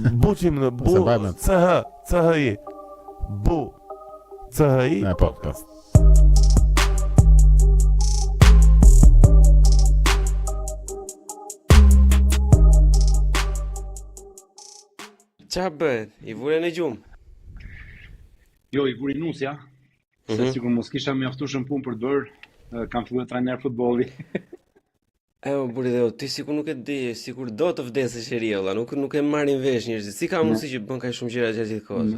Buçi më bu CHI. Bu CHI. Po. Qa bëhet? I vure në gjumë? Jo, i vuri nusja, se sikur mos kisha mjaftueshëm punë për të bërë, kam filluar trajner futbolli. Buri dhe ti sikur nuk e di, sikur do të vdesësh e olla, nuk e marrin vesh njerëzit. Si ka mundësi që bën kaq shumë gjëra gjatë gjithë kohës?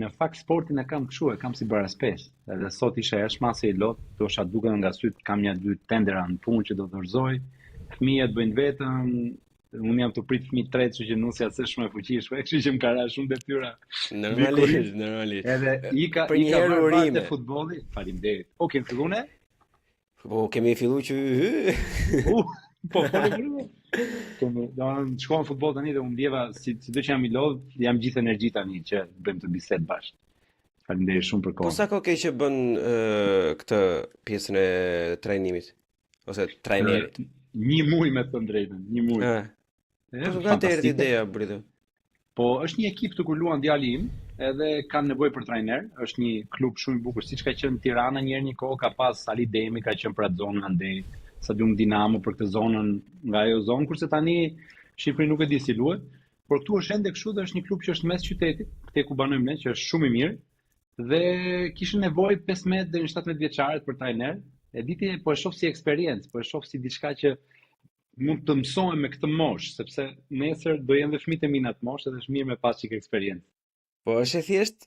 Në fakt sportin e kam kështu, e kam si baraspes. Edhe sot isha jashtë mase i lot, dosha duket nga syt, kam një 2 tendera në punë që do të dorëzoj. Fëmijët bëjnë vetëm, unë jam të prit fëmijë të tretë, që nusja se shumë e fuqishme, kështu që më ka ra shumë detyra. Normalisht. Edhe ika marrë te futbolli. Faleminderit. O kemi filluar ne? Po kemi filluar që Po, kemi, shkojmë futboll tani dhe unë ndjeva si do që jam i lodh, jam gjithë energji tani që bëjmë të bisedë bashkë. Faleminderit shumë për kohën. Po sa kohë ke që bën këtë pjesën e trajnimit ose trajnerit? 1 muaj me të drejtën, 1 muaj. Po nga të erdhi ideja Brito? Po është një ekip të kur luan djali im, edhe kanë nevojë për trajner, është një klub shumë i bukur, siç ka qenë Tirana një kohë, ka pas Ali Demi, ka qenë për atë zonën andej, Stadium Dinamo për këtë zonën nga ajo zonë, kurse tani Shqipëri nuk e di si luhet, por këtu është ende kështu dhe është një klub që është mes qytetit, këtej ku banojmë ne, që është shumë i mirë, dhe kishin nevojë 15 deri në 17 vjeçarët për trajner. E diti po e shoh si eksperiencë, po e shoh si diçka që mund të mësohem me këtë moshë, sepse nesër do jenë dhe fëmijët e mi në atë moshë, edhe është mirë me pas çik eksperiencë. Po është e thjesht?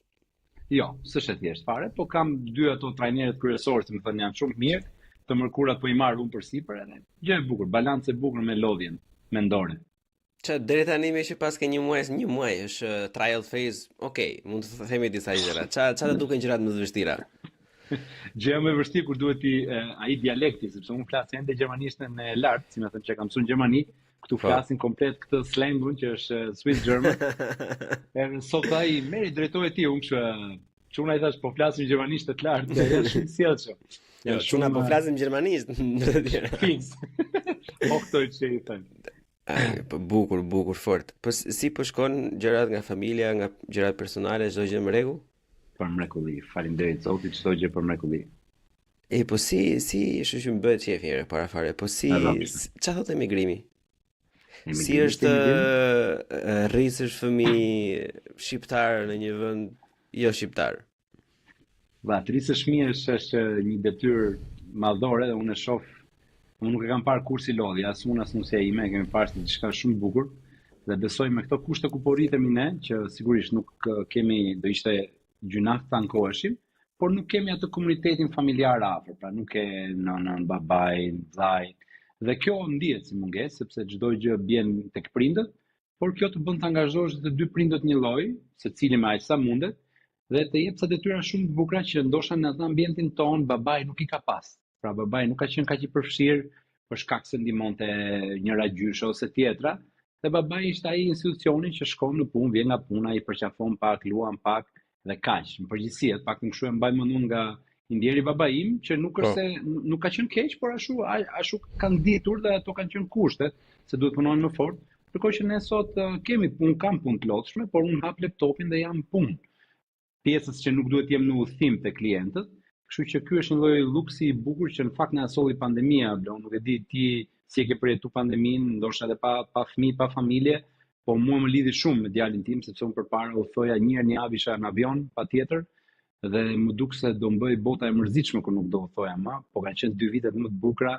Jo, s'është e thjesht fare, po kam 2 ato trajnerët kryesorë, që më thënë janë shumë mirë, të mërkurat po i marr unë përsipër, edhe gjë e bukur, balancë e bukur me lodhjen mendore. Qa, deri tani me që pas ke 1 muaj, është trial phase, okay, mund të themi disa gjëra. Qa të duken gjërat më të vështira? Gjëja më e vështirë kur duhet ai dialekti, sepse unë flas ende gjermanishtën e lartë, si më thënë që kam mësuar në Gjermani, këtu flasin komplet këtë slangun që është Swiss German. Edhe sot ai merri drejtoi ti, unë që unë ai thash po flasim gjermanisht të lartë, ja shumë sjellshëm. Ja shumë po flasim gjermanisht. Fins. Po këto që i thënë. Po bukur fort. Po si po shkon gjërat nga familja, nga gjërat personale, çdo gjë në rregull? Për mrekulli, faleminderit Zotit, çdo gjë për mrekulli. Po si është që më bëhet qef njëre para fare, po ç'a thotë emigrimi? Si është rrisësh fëmijë shqiptar në një vend jo shqiptar? Të rrisësh fëmijë është një detyrë madhore dhe unë e shoh, unë nuk e kam parë kursi lodhje, as unë as nusja ime, kemi parë se diçka shumë bukur dhe besoj me këto kushte ku po rritemi ne, që sigurisht nuk kemi, do ishte gjynaf të ankoheshim, por nuk kemi atë komunitetin familjar afër, pra nuk e nënën, babajin, vllajin. Dhe kjo ndihet si mungesë, sepse çdo gjë bjen tek prindët, por kjo të bën të angazhohesh të 2 prindët një lloj, secili me aq sa mundet, dhe të jep sa detyra shumë të bukura që ndoshta në atë ambientin ton babai nuk i ka pas. Pra babai nuk ka qenë kaq i përfshirë për shkak se ndihmonte njëra gjyshe ose tjetra, dhe babai ishte ai institucioni që shkon në punë, vjen nga puna, i përqafon pak, luan pak dhe kaq. Në përgjithësi, paktën kështu e mbaj mendun nga i ndjeri babaim, që nuk është se nuk ka qenë keq, por ashtu kanë ditur dhe ato kanë qenë kushtet, se duhet punojnë më fort. Ndërkohë që ne sot kemi punë, kam punë të lodhshme, por unë hap laptopin dhe jam punë. Pjesës që nuk duhet jem në udhtim te klientët, kështu që ky është një lloj luksi i bukur që në fakt na solli pandemia, nuk e di ti si e ke përjetuar pandeminë, ndoshta edhe pa fëmijë, pa familje, po mua më lidhi shumë me djalin tim, sepse unë përpara u thoja një herë në javë isha në avion, patjetër, dhe më duk se do mbëj bota e mërzitshme kur nuk do u thoja më, po kanë qenë 2 vitet më të bukura,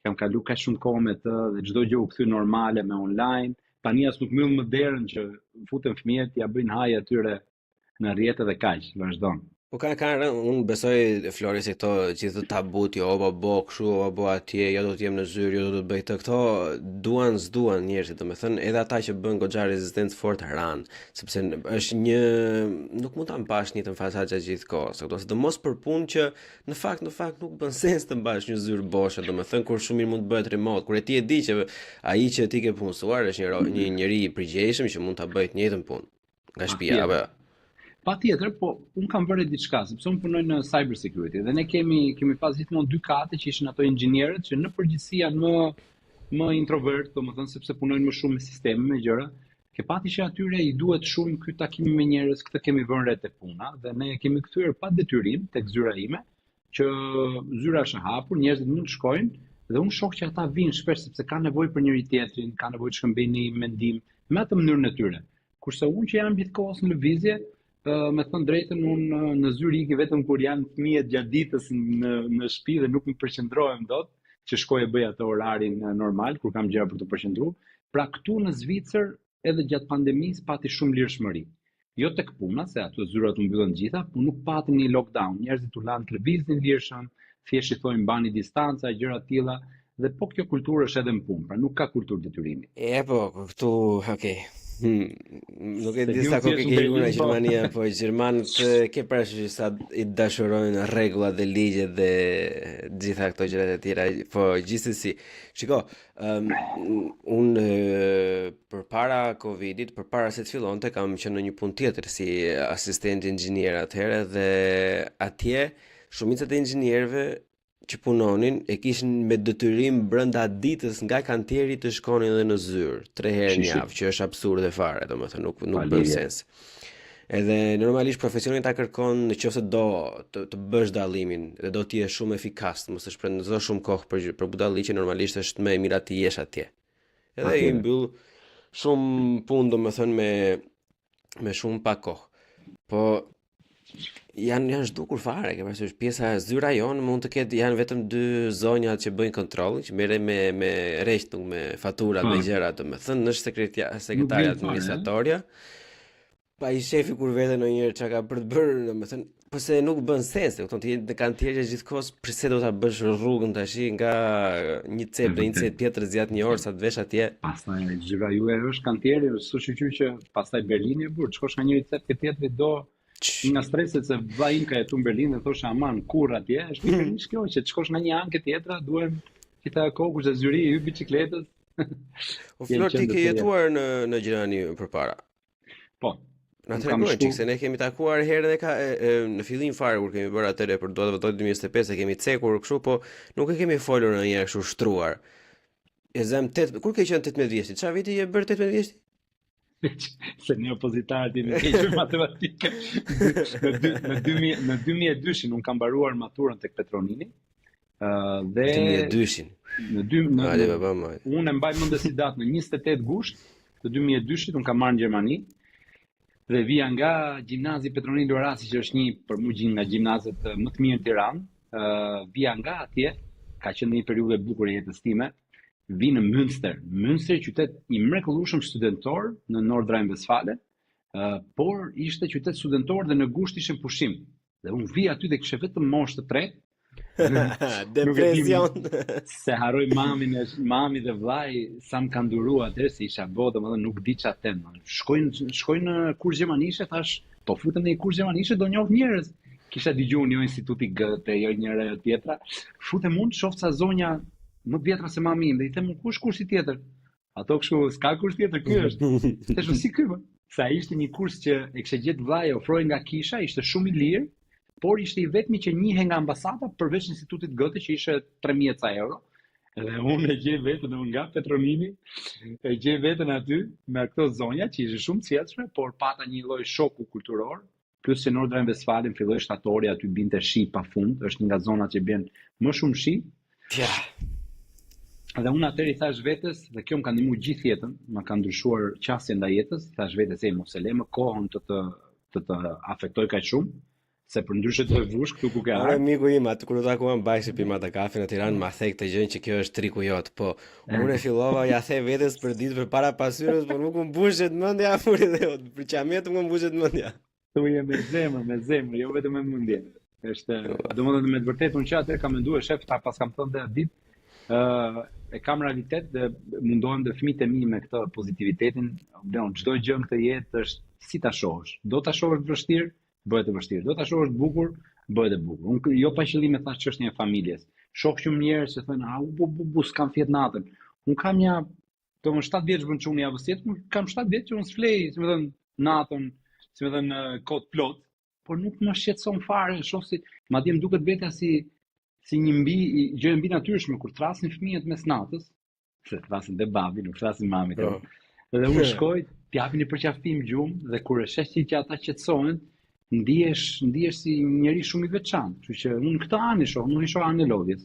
kam kaluar kaq shumë kohë me të dhe çdo gjë u kthy normale me online. Tani as nuk mbyll më derën që futen fëmijët, ja bëjnë haj atyre në rrjetë dhe kaq, vazhdon. Po unë besoj Flori se këto gjithë tabut, jo babo kështu, babo atje, jo do të jem në zyrë, jo do të bëj të këto, s'duan njerëzit, domethënë edhe ata që bën goxha rezistencë fort ran, sepse është një nuk mund ta mbash një të fasaçë gjithë kohës, këto sidomos për punë që në fakt nuk bën sens të mbash një zyrë boshe, domethënë kur shumë mirë mund të bëhet remote, kur e ti e di që ai që ti ke punësuar është një njerëz i përgjegjshëm që mund ta bëjë të njëjtën punë nga shtëpia apo Patjetër, po unë kam bërë diçka, sepse unë punoj në cyber security dhe ne kemi pas gjithmonë 2 kate që ishin ato inxhinierët që në përgjithësi janë më introvert, domethënë sepse punojnë më shumë me sisteme, me gjëra. Ke pati që atyre i duhet shumë ky takimi me njerëz, këtë kemi vënë re te puna dhe ne kemi kthyer pa detyrim tek zyra ime, që zyra është e hapur, njerëzit mund të shkojnë dhe unë shoh që ata vinë shpesh sepse kanë nevojë për njëri tjetrin, kanë nevojë të shkëmbejnë një mendim me atë mënyrën e tyre. Kurse unë që jam gjithkohës në lëvizje, me thënë drejtën, unë në zyrë iki vetëm kur janë fëmijët gjatë ditës në shtëpi dhe nuk më përqendrohem dot, që shkoj e bëj atë orarin normal kur kam gjëra për të përqendruar. Pra këtu në Zvicër edhe gjatë pandemisë pati shumë lirshmëri. Jo tek puna, se ato zyrat u mbyllën gjitha, por nuk patëm një lockdown. Njerëzit u lanë të lëviznin lirshëm, thjesht i thonë mbani distanca, gjëra të tilla, dhe po kjo kulturë është edhe në punë, pra nuk ka kulturë detyrimi. Po, këtu, okay. Nuk e di sa kohë ke qenë në Gjermania, po gjermanët ke parasysh sa i dashurojnë rregullat dhe ligjet dhe gjitha këto gjërat e tjera, po gjithsesi. Shiko, unë përpara Covidit, përpara se të fillonte, kam qenë në një punë tjetër si asistent inxhinier atëherë dhe atje shumica e inxhinierëve që punonin e kishin me detyrim brenda ditës nga kantieri të shkonin edhe në zyrë 3 herë në javë, që është absurde fare, domethënë nuk bën sens. Edhe normalisht profesionin ta kërkon nëse do të bësh dallimin dhe do të jesh shumë efikas, mos të shpërndazosh shumë kohë për budalliqe, normalisht është më e mira të jesh atje. Edhe i mbyll shumë punë domethënë me shumë pak kohë. Po janë zhdukur fare, ke parasysh pjesa e zyra jon mund të ketë janë vetëm 2 zonja që bëjnë kontrollin, që merren me rrecht, me faturat, me gjëra, domethënë është sekretarja administratorja. Pa i shefi kur vete ndonjëherë çka ka për të bërë, domethënë, pse nuk bën sens, kupton, ti në kantierë gjithkohës pse do ta bësh rrugën tash nga një cep në një cep tjetër zgjat një orë sa të vesh atje. Pastaj zyra juaj është kantieri, është shoqëri që pastaj Berlini e burr, shkosh nga njëri cep ke tjetri do nga streset se vllai im ka jetuar në Berlin dhe thoshte aman kurr atje, është pikërisht kjo që të shkosh nga një anë ke tjetra, duhem gjitha kohë kurse zyri i hyj bicikletës. O Flor, ti ke jetuar në Gjermani përpara? Po. Na tregoj çik se ne kemi takuar herën në fillim fare kur kemi bërë atëre për do të votoj 2025 e kemi cekur kështu, po nuk e kemi folur ndonjëherë kështu shtruar. E zëm 8, kur ke qenë 18 vjeç? Çfarë viti je bërë 18 vjeç? Se një opozitarët i në keqër matematikë. Në 2002 unë kam mbaruar maturën tek Petronini. Dhe 2002. Unë e mbaj mend si datë në 28 gusht të 2002 unë kam marrë në Gjermani dhe vija nga Gjimnazi Petronini Luarasi, që është një për mua nga gjimnazet më të mirë në Tiranë. Vija nga atje, ka qenë një periudhë e bukur e jetës time. Vi në Münster. Münster qytet i mrekullueshëm studentor në Nordrhein-Westfalen, por ishte qytet studentor dhe në gusht ishte pushim. Dhe unë vi aty dhe kishe vetëm moshë të tretë. Depresion. Se harroj mami dhe vllai sa më kanë duruar atëherë se isha bo, domethënë nuk di çfarë them. Shkojnë në kurs gjermanishe, thash, po futem në një kurs gjermanishe do njoh njerëz. Kisha dëgjuar jo instituti Goethe, jo njëra jo tjetra. Futem unë, shoh ca zonja më të vjetra se mami im dhe i them kush kursi tjetër. Ato kështu s'ka kurs tjetër, ky është. Thashë si ky? Sa ishte një kurs që e kishte gjetë vllai, ofroi nga kisha, ishte shumë i lirë, por ishte i vetmi që njihej nga ambasada përveç institutit Goethe që ishte 3000 euro. Dhe unë e gjej veten nga Petronini, e gjej veten aty me këto zonja që ishin shumë të sjellshme, por pata një lloj shoku kulturor. Plus se Nordrhein-Westfalen filloi shtatori, aty binte shi pafund, është një nga zonat që bën më shumë shi. Dhe unë atëherë i thash vetes, dhe kjo më ka ndihmuar gjithë jetën, më ka ndryshuar qasjen ndaj jetës, thash vetes mos e lë më kohën të afektoj kaq shumë, se për ndryshe të vush këtu ku ke ardhur. Miku im, aty kur u takuam bashkë pim atë kafe në Tiranë, ma the këtë gjë që kjo është triku jot, po unë e fillova ja the vetes për ditë përpara pasyrës, por nuk më mbushet mendja furi dhe për qamet më mbushet mendja. Thuaj me zemër, jo vetëm me mendje. Është, domethënë me të vërtetë unë që atëherë kam menduar shef, ta pas kam thënë dhe ditë, e kam realitet dhe mundohem dhe fëmijët e mi me këtë pozitivitetin, çdo gjë në këtë jetë është si ta shohësh. Do ta shohësh të vështirë, bëhet e vështirë. Do ta shohësh të bukur, bëhet e bukur. Unë jo pa qëllim e thash çështjen e familjes. Shoh shumë njerëz që thonë, s'kam fjet natën. Unë kam një, domethënë 7 vjeç bën çuni javës tjetër, unë kam 7 vjeç që unë s'flej, si më thën natën, si më thën kot plot, por nuk më shqetëson fare, shoh si madje më duket vetja si një gjë mbi natyrshme kur thrasin fëmijët mes natës, se thrasin dhe babi, nuk thrasin mami. Dhe unë shkoj t'japin një përqafim gjumë dhe kur e sheh që ata qetësohen, ndihesh si njeri shumë i veçantë. Kështu që unë këtë anë i shoh, nuk i shoh anë e lodhjes.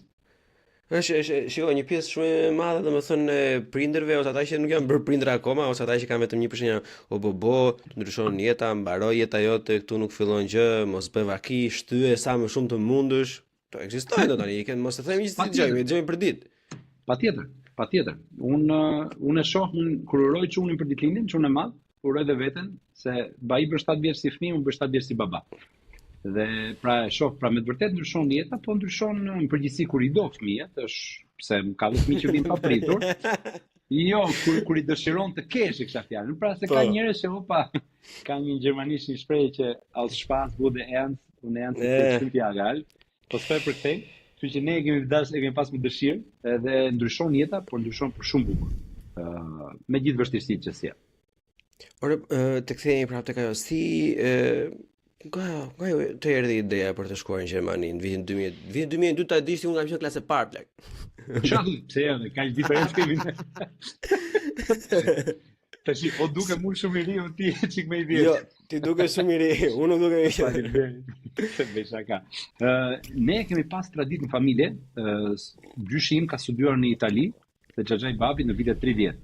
Shiko, një pjesë shumë e madhe domethënë e prindërve ose ata që nuk janë bërë prindër akoma ose ata që kanë vetëm një përshënjë o bobo, të ndryshon jeta, mbaroj jeta jote, këtu nuk fillon gjë, mos bëj vaki, shtyje sa më shumë të mundësh. To ekzistojnë do tani, mos e themi që dëgjojmë për ditë. Patjetër. Unë e shoh kur uroj çunin për ditëlindjen, çun e madh, uroj dhe veten se ai bën 7 vjeç si fëmijë, unë bën 7 vjeç si baba. Dhe pra e shoh, pra me të vërtet ndryshon jeta, po ndryshon në përgjithësi kur i do fëmijët, është pse ka dhe fëmijë që vinë pa pritur. Jo, kur i dëshiron të kesh e kësha fjalën. Pra se ka njerëz që ka një gjermanisht një shprehje që als Spaß wurde ernst, und ernst ist bestimmt ja egal. Po s'pe për këtë, kështu që ne kemi pas me dëshirë dhe ndryshon jeta, por ndryshon për shumë bukur. Me gjithë vështirësitë që sjell. Ore, të kthehemi prapë tek ajo, si nga të erdhi ideja për të shkuar në Gjermani në vitin 2000? Vitin 2002 ta di si unë kam qenë klasë parë plak. Çfarë pse janë? Ka një diferencë kemi. Tash o duke më shumë i ri, ti je çik më i vjetër. Jo, ti duke shumë i ri, unë nuk duke i vjetër. Beshaka. Ne kemi pas traditë në familje, gjyshi im ka studiuar në Itali dhe xhaxhai babi në vitet 30.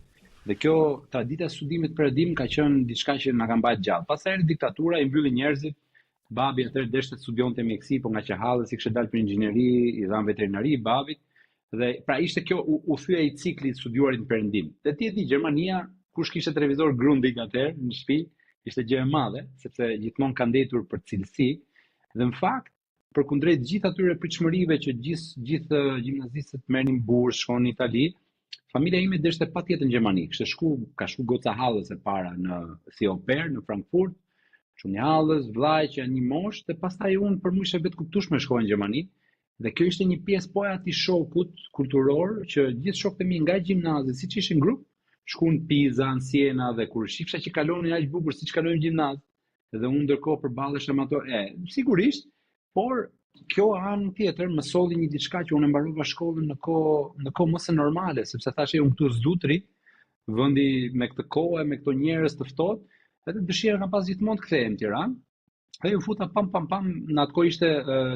Dhe kjo tradita e studimit perëndim ka qenë diçka që na ka mbajtur gjallë. Pastaj erdhi diktatura, i mbylli njerëzit. Babi atëherë deshte të studionte mjeksi, po nga që hallës i kishte dalë për inxhinieri, i dhan veterinari babit. Dhe pra ishte kjo u thye ai cikli i studiuarit në perëndim. Dhe ti e di, Gjermania, kush kishte televizor Grundig atëherë në shtëpi, ishte gjë e madhe, sepse gjithmonë ka ndetur për cilësi. Dhe në fakt, përkundrejt gjithë atyre pritshmërive që gjithë gjimnazistët merrnin bursë, shkonin në Itali, familja ime deshte patjetër në Gjermani. Ka shku goca hallës e para si au pair në Frankfurt, shumë një hallës, vllaj që janë një moshë, dhe pastaj unë për mua ishte vetë kuptueshme shkoj në Gjermani. Dhe kjo ishte një pjesë po e atij shokut kulturor që gjithë shokët e mi nga gjimnazi, siç ishin grup, shkuan në Pisa, në Siena, dhe kur shifsha që kalonin aq bukur siç kalojmë gjimnaz, dhe unë ndërkohë përballesha ato, sigurisht, por kjo anë tjetër më solli një diçka që unë mbarova shkollën në kohë mos e normale, sepse thashë unë këtu s'dutri, vendi me këtë kohë, me këto njerëz të ftohtë, edhe dëshira kam pas gjithmonë të kthehem në Tiranë. Dhe u futa pam në atë kohë ishte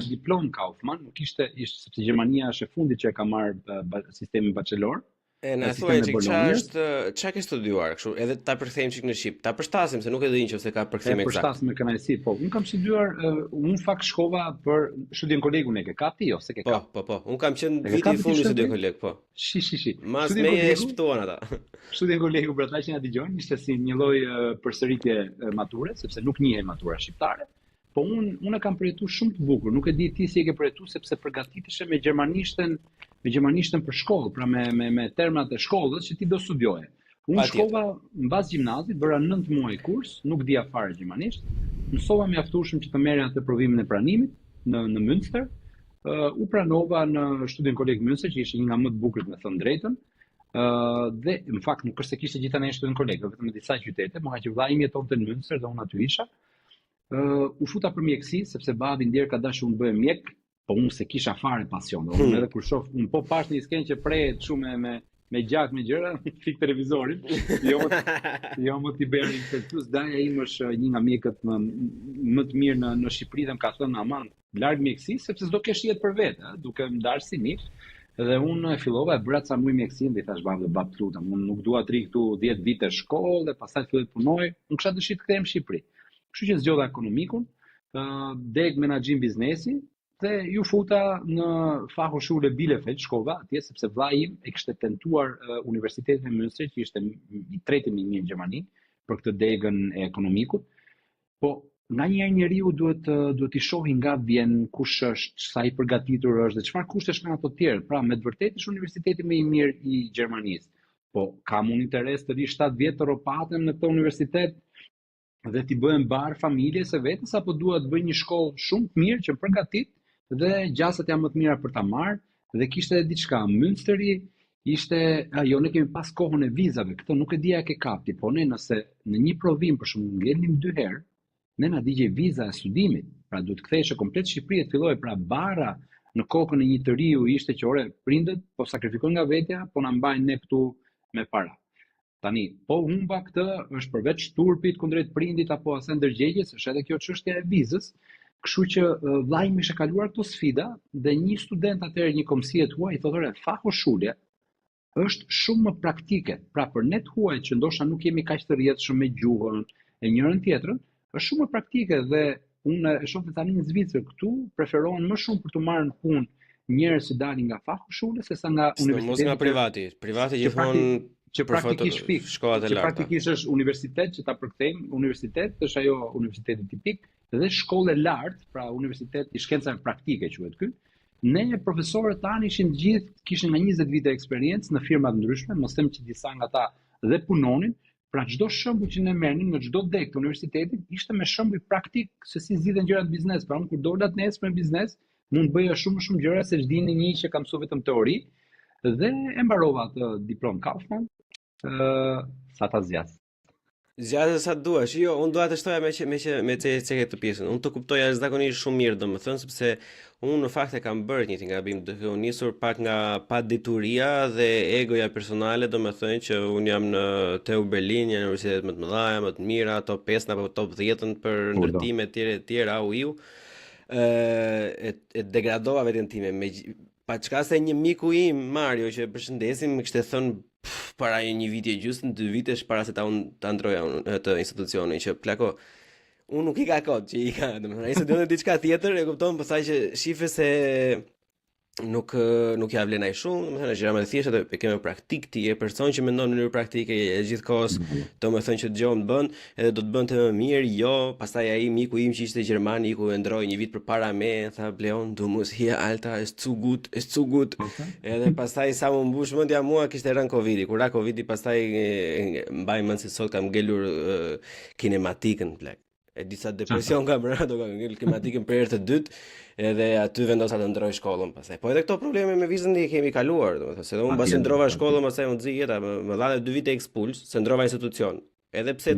diplom Kaufman, nuk ishte sepse Gjermania është e fundit që e ka marrë sistemin bachelor. Na thuaj çka ke studiuar kështu, edhe ta përkthejmë çik në shqip. Ta përshtasim se nuk e di nëse ka përkthim eksakt. Përshtasim me kënaqësi, po. Unë kam studiuar, unë fakt shkova për studien kolegun e ke kati ose ke ka? Po. Unë kam qenë viti i fundit studien koleg, po. Shi. Mas me e shpëtuan ata. Studien kolegu për ata që na dëgjojnë ishte si një lloj përsëritje mature, sepse nuk njihej matura shqiptare. Po unë kam përjetuar shumë të bukur. Nuk e di ti si e ke përjetuar sepse përgatiteshe me gjermanishtën për shkollë, pra me termat e shkollës që ti do studioje. Unë shkova mbas gjimnazit, bëra 9 muaj kurs, nuk dija fare gjermanisht. Mësova mjaftueshëm që të merrja atë provimin e pranimit në Münster. U pranova në studien koleg Münster, që ishte një nga më të bukurit, me thënë drejtën. Dhe në fakt nuk është se kishte gjithë anë studien koleg, vetëm në disa qytete, më që vllai im jetonte në Münster dhe unë aty isha. U futa për mjeksi, sepse babi ndjer ka dashur unë bëhe mjek, po unë se kisha fare pasion. Unë edhe kur shoh, unë po pash një skenë që prehet shumë me gjak me gjëra, fik televizorin. Jo më t'i bëri plus daja im është një nga mjekët më të mirë në Shqipëri dhe më ka thënë aman, larg mjeksi, sepse s'do kesh jetë për vetë, duke më darë si miq. Dhe unë fillova e bëra ca muj mjeksin dhe i thash bab të lutem, unë nuk dua të ri këtu 10 vite shkollë dhe pastaj filloj të punoj, unë kisha dëshirë të kthehem në Shqipëri. Kështu që zgjodha ekonomikun, deg menaxhim biznesi dhe ju futa në Fachhochschule Bielefeld, shkova atje sepse vllai im e kishte tentuar Universitetin e Münster, që ishte i treti më i mirë në Gjermani për këtë degën e ekonomikut. Po nganjëherë njeriu duhet i shohë nga vjen, kush është, sa i përgatitur është dhe çfarë kushtesh kanë ato të tjerë. Pra me të vërtetë është universiteti më i mirë i Gjermanisë. Po kam unë interes të vi 7 vjet të ropatem në këtë universitet dhe t'i bëhem bar familjes së vetes, apo dua të bëj një shkollë shumë të mirë që më përgatit dhe gjasat janë më të mira për ta marrë, dhe kishte diçka. Münsteri ishte, ne kemi pas kohën e vizave, këtë nuk e dija ke kapti, po ne nëse në një provim për shembull ngjelnim 2 herë, ne na digjej viza e studimit, pra duhet të ktheheshe komplet Shqipëri të filloj, pra bara në kokën e një të riu ishte që prindët po sakrifikojnë nga vetja, po na mbajnë ne këtu me para. Tani, po humba këtë është përveç turpit kundrejt prindit apo asaj ndërgjegjes, është edhe kjo çështja e vizës. Kështu që vllai më ishte kaluar këto sfida dhe një student atëherë një komsie huaj i thotë, fahoshulja është shumë më praktike. Pra për ne huaj që ndoshta nuk jemi kaq të rrjedhshëm me gjuhën e njërin tjetrën, është shumë më praktike dhe unë e shoh tani në Zvicër këtu preferohen më shumë për të marrë në punë njerëz që dalin nga fahoshule sesa nga universiteti. Mos nga privati. Privati gjithmonë që praktikisht pikë, shkollat e që larta. praktikisht është universitet që ta përkthejmë, universitet është ajo universiteti tipik dhe shkollë e lartë, pra universitet i shkencave praktike quhet ky. Ne profesorët tanë ishin gjithë kishin nga 20 vite eksperiencë në firma të ndryshme, mos them që disa nga ta dhe punonin, pra çdo shembull që ne merrnin në çdo dek të universitetit ishte me shembull praktik se si zgjidhen gjërat në biznes. Pra unë kur dola të nesër në biznes, mund bëja shumë gjëra se ç'dini një që kam mësuar vetëm teori dhe e mbarova atë diplom Kaufman. Sa ta zjas. Zgjatë sa duash. Jo, unë dua të shtoja me këtë pjesën. Unë të kuptoj jashtëzakonisht shumë mirë, domethënë, sepse unë në fakt e kam bërë një gabim, duke u nisur pak nga padituria dhe egoja personale, domethënë që unë jam në TU Berlin, një universitet më të mëdha, më të mira, top 5 apo top 10 për ndërtime të tjera au. E degradova veten time me pa çka se një miku im, Mario, që përshëndesim, më kishte thënë para një viti e gjysmë, 2 vitesh para se ta ndroja të institucionin, që plako, unë nuk i ka kod që i ka, domethënë, ai studion diçka tjetër, e kupton, pastaj që shife se nuk ja vlen ai shumë, domethënë është gjëra më të thjeshta, të kemë praktik, ti je person që mendon në mënyrë praktike e gjithkohës, domethënë që dëgjon të bën, edhe do të bënte më mirë, jo, pastaj ai miku im që ishte gjerman, iku e ndroi një vit përpara me, tha Bleon, du mos hier Alter, ist zu gut. Edhe pastaj sa më mbush mendja mua kishte rënë Covidi, kur ra Covidi pastaj mbaj mend se sot kam ngelur kinematikën plak. E disa depresion kam bërë, do kam ngel kinematikën për herë të dytë. Edhe aty vendosa të ndroj shkollën pastaj. Po edhe këto probleme me vizën i kemi kaluar, domethënë se unë mbas ndrova shkollën, pastaj më nxi jeta, më dha 2 vite ekspuls, se ndrova institucion. Edhe pse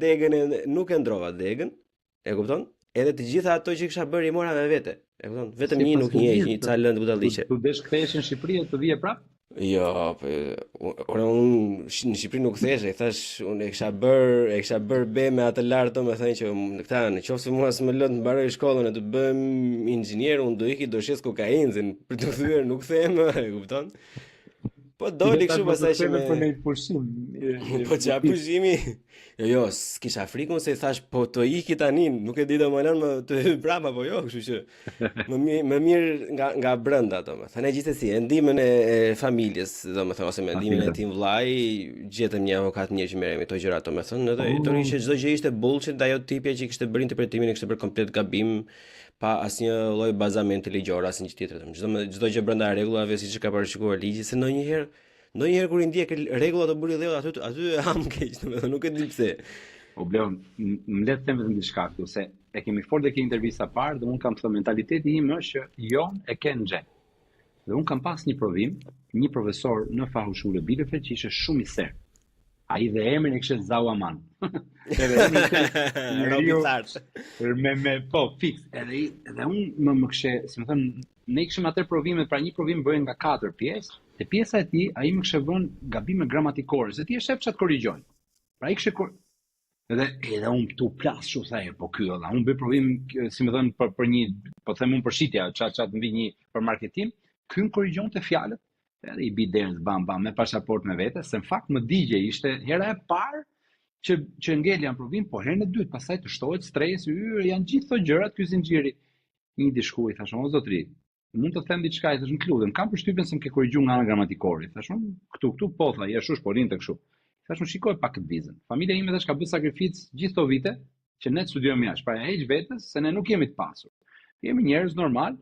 degën nuk e ndrova degën, e kupton? Edhe të gjitha ato që kisha bërë i mora me vete. E kupton? Vetëm një nuk njeh, një ca lëndë budalliqe. Tu desh kthehesh në Shqipëri të vije prap? Jo, unë në Shqipëri nuk thesh, e thash, unë e kisha bërë be me atë lartë, me thënë që këta, në qoftë se mua s'më lënë të mbaroj shkollën e të bëm inxhinier, unë do iki do shes kokainë, për të thyer nuk them, e kupton? Po doli kështu pastaj që për një pushim. Po ç'a pushimi? Jo, s'kisha frikun se thash po të iki tani, nuk e di do më lënë më të hy prapa apo jo, kështu që më mirë nga brenda domethënë. Gjithsesi, e ndihmën e familjes, domethënë ose me ndihmën e tim vllai, gjetëm një avokat mirë që merrem me këto gjëra domethënë, edhe tani që çdo gjë ishte bullshit, ajo tipja që kishte bërë interpretimin e kishte bërë komplet gabim pa asnjë lloj bazamenti ligjor, asnjë tjetër. Çdo gjë brenda rregullave siç ka parashikuar ligji, se ndonjëherë kur i ndjek rregullat të buri dheu aty e ham keq, domethënë nuk e di pse. O Bleon, më le të them vetëm diçka këtu, se e kemi folur dhe ke intervista parë dhe unë kam thënë mentaliteti im është që jon e ke në xhep. Dhe unë kam pas një provim, një profesor në Fachhochschule Bielefeld që ishte shumë i serë. Ai dhe emrin e kishte Zauaman. Edhe me po fix. Edhe unë më kishte, si më thën, ne kishim atë provimet, pra një provim bëhen nga 4 pjesë. Te pjesa e tij, ai më kishte vënë gabime gramatikore, se ti e shef çat korrigjojnë. Pra ai kishte edhe unë këtu plas shumë sa po ky valla. Unë bëj provim, si më thën, për një, po them unë për shitja, çat mbi një për marketing, ky më korrigjonte fjalët. Edhe i bi derës bam me pasaport me vete, se në fakt më digje ishte hera e parë që ngelja në provim, po herën e dytë, pastaj të shtohet stres, janë gjithë këto gjërat ky zinxhiri. Një dishkuj, thashë, o zotri, mund të them diçka, i thash, në kludem, kam përshtypjen se më ke korrigjuar nga ana gramatikore. Thashë, këtu po tha, ja shush po rinte kështu. Thashë, shikoj pak këtë vizën. Familja ime thash ka bërë sakrificë gjithë këto vite që ne të studiojmë jashtë, pra ja heq vetes se ne nuk jemi të pasur. Jemi njerëz normal.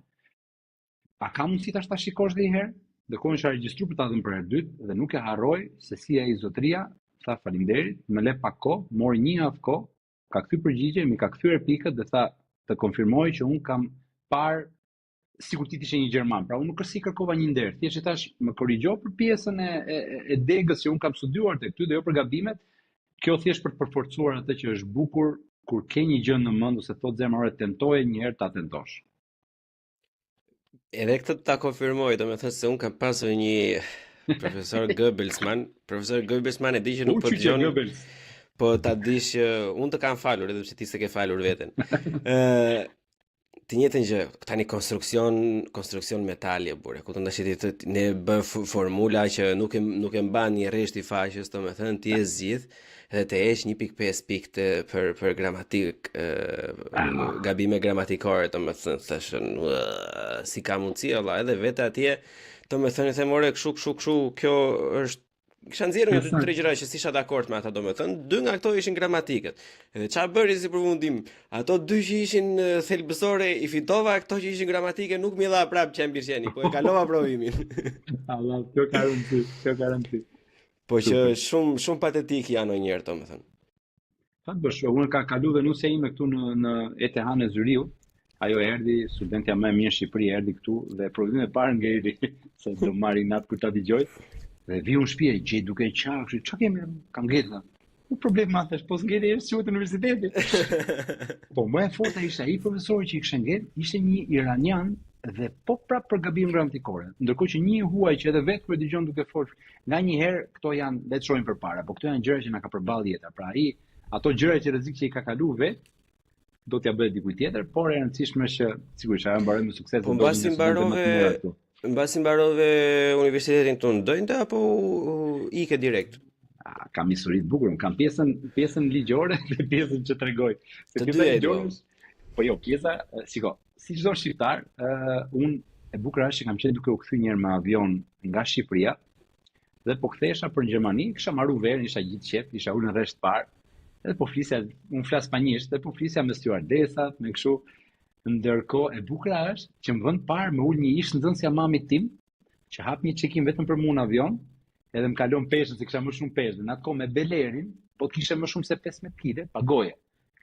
A ka mundësi ta shikosh edhe një herë? Dhe kohën isha regjistruar për ta dhënë për herë dytë dhe nuk e harroj se si ai zotria tha faleminderit, më le pak kohë, mori një javë kohë, ka kthy përgjigje, mi ka kthyer pikët dhe tha të konfirmoj që un kam parë sikur ti ishe një gjerman. Pra unë nuk është si kërkova një nder, thjesht thash më korrigjo për pjesën e degës që un kam studiuar tek ty dhe jo për gabimet. Kjo thjesht për të përforcuar atë që është bukur kur ke një gjë në mend ose thot zemra ore tentoje një herë ta tentosh. Edhe këtë ta konfirmoj, domethënë se un kam pasur një Profesor Goebbelsman e di që nuk po dëgjon. Po ta dish që unë të kam falur edhe pse ti s'e ke falur veten. Të njëjtën gjë, tani konstruksion metali burë. Ku të ndash ne bën formula që nuk e mban një rresht i faqes, domethënë ti e zgjidh edhe të heq 1.5 pikë për gramatik, gabime gramatikore, domethënë thashën si ka mundësi valla, edhe vetë atje, domethënë them ore kshu, kjo është kisha nxjerrë një 2-3 gjëra që s'isha dakord me ata, domethënë, 2 nga këto ishin gramatikët. Edhe çfarë bëri si përfundim? Ato 2 që ishin thelbësore i fitova, këto që ishin gramatike nuk më dha prap çembirçeni, po e kalova provimin. Allah, kjo ka rëndësi. Po që shumë patetik janë ndonjëherë, domethënë. Sa të bësh, unë ka kalu dhe nusja ime këtu në ETH në Zyriu. Ajo erdhi, studentja më e mirë në Shqipëri erdhi këtu dhe provimin e parë ngeri se do marri natë kur ta dëgjoj. Dhe vi unë shtëpi, gjej duke qarë, çka kemi, kam ngjetur. Nuk problem atë, po ngeli është çuhet në universiteti. Po më e forta ishte ai profesori që i kishte ngel, ishte një iranian dhe po prap për gabim gramatikore. Ndërkohë që një huaj që edhe vetë kur e dëgjon duke folur, nganjëherë këto janë, le të shohim përpara, po këto janë gjëra që na ka përballë jeta. Pra ai ato gjëra që rrezik që i ka kaluar vetë do t'ja bëj dikujt tjetër, por e rëndësishme që sigurisht ajo mbaroi me sukses. Po mbasi mbarove universitetin tonë ndonjë apo ike direkt? Kam histori të bukur, kam pjesën ligjore dhe pjesën që tregoj. Se pjesa ligjore. Po jo, pjesa, shiko, si çdo shqiptar, unë e bukur është që kam qenë duke u kthy një herë me avion nga Shqipëria dhe po kthehesha për në Gjermani, kisha marrë verën, isha gjithë qef, isha ulë në rresht parë. Edhe po flisja, unë flas spanjisht, dhe po flisja me stewardesat, me kështu. Ndërkohë e bukur është që më vend parë me ul një ish nxënësja mamit tim, që hap një check-in vetëm për mua në avion, edhe më kalon peshën se kisha më shumë peshë. Në atë kohë me belerin, po kisha më shumë se 15 kg, pagoje.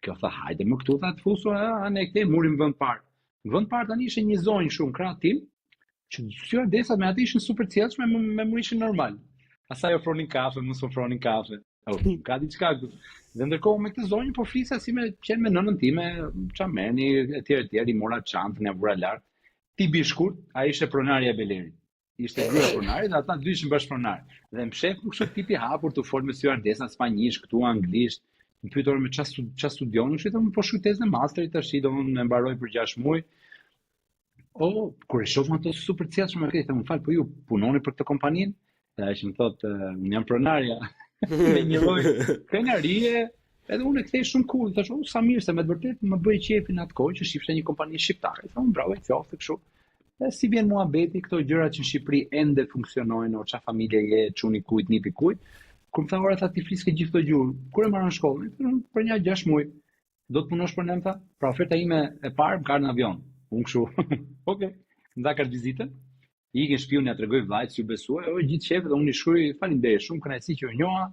Kjo tha, hajde më këtu, tha të fusu, ne këtej muri më vend parë. Më vend parë tani ishte një zonjë shumë krah tim, që stewardesat me atë ishin super cjellshme, me mua ishin normal. Asaj ofronin kafe, mos ofronin kafe. Ka diçka këtu. Dhe ndërkohë me këtë zonjë po flisja si me qenë me nënën time, çfarë merrni etj, i mora çantën, ja vura lart. Ti bi shkurt, ai ishte pronari i Belerit. Ishte grua pronari dhe ata dy ishin bashkëpronar. Dhe më shef kështu tipi hapur të fol me stewardesa spanjisht, këtu anglisht. Më pyetor me ç'a studion, unë thonë po shkruaj tezën e masterit tash, domun e mbaroj për 6 muaj. Kur e shoh ato super cjellshme, më thonë, "Më fal, po ju punoni për këtë kompaninë?" Dhe ai më thotë, "Unë jam pronarja." Me një lloj krenarie, edhe unë e kthej shumë cool, thash, sa mirë se me të vërtetë më bëi qefin atë kohë që shifte një kompani shqiptare. Thonë, bravo, qoftë kështu. Dhe si vjen muhabeti, këto gjëra që në Shqipëri ende funksionojnë, o çfarë familje je, çuni kujt, nipi kujt. Kur më tha, ora tha ti flisë gjithë këto gjuhë. Kur e marrën shkollën? Për një 6 muaj. Do të punosh për ne, tha. Pra oferta ime e parë më ka në avion. Unë kështu. Okej. Nda ka vizitën. I ke shpiun ja tregoj vllajt si u besua, gjithë shefët dhe unë i shkruaj faleminderit shumë kënaqësi që u njoha.